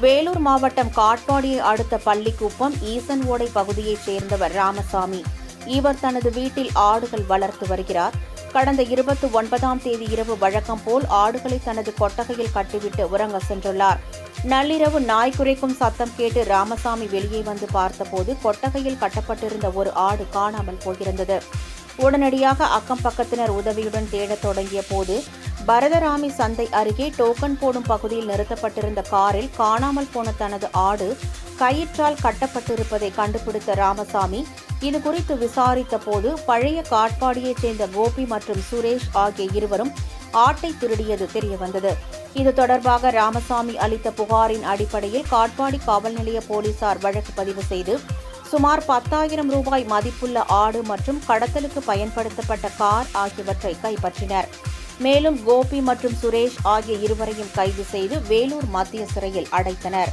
வேலூர் மாவட்டம் காட்பாடியை அடுத்த பள்ளிக்குப்பம் ஈசன் ஓடை பகுதியைச் சேர்ந்தவர் ராமசாமி. இவர் தனது வீட்டில் ஆடுகள் வளர்த்து வருகிறார். கடந்த 29ஆம் தேதி இரவு வழக்கம் போல் ஆடுகளை தனது கொட்டகையில் கட்டிவிட்டு உறங்க சென்றுள்ளார். நள்ளிரவு நாய் குரைக்கும் சத்தம் கேட்டு ராமசாமி வெளியே வந்து பார்த்தபோது கொட்டகையில் கட்டப்பட்டிருந்த ஒரு ஆடு காணாமல் போயிருந்தது. உடனடியாக அக்கம் பக்கத்தினர் உதவியுடன் தேடத் தொடங்கிய போது பரதராமி சந்தை அருகே டோக்கன் போடும் பகுதியில் நிறுத்தப்பட்டிருந்த காரில் காணாமல் போன தனது ஆடு கயிற்றால் கட்டப்பட்டிருப்பதை கண்டுபிடித்த ராமசாமி இதுகுறித்து விசாரித்த போது பழைய காட்பாடியைச் சேர்ந்த கோபி மற்றும் சுரேஷ் ஆகிய இருவரும் ஆட்டை திருடியது தெரியவந்தது. இது தொடர்பாக ராமசாமி அளித்த புகாரின் அடிப்படையில் காட்பாடி காவல் நிலைய போலீசார் வழக்கு பதிவு செய்து சுமார் 10,000 ரூபாய் மதிப்புள்ள ஆடு மற்றும் கடத்தலுக்கு பயன்படுத்தப்பட்ட கார் ஆகியவற்றை கைப்பற்றினர். மேலும் கோபி மற்றும் சுரேஷ் ஆகிய இருவரையும் கைது செய்து வேலூர் மத்திய சிறையில் அடைத்தனர்.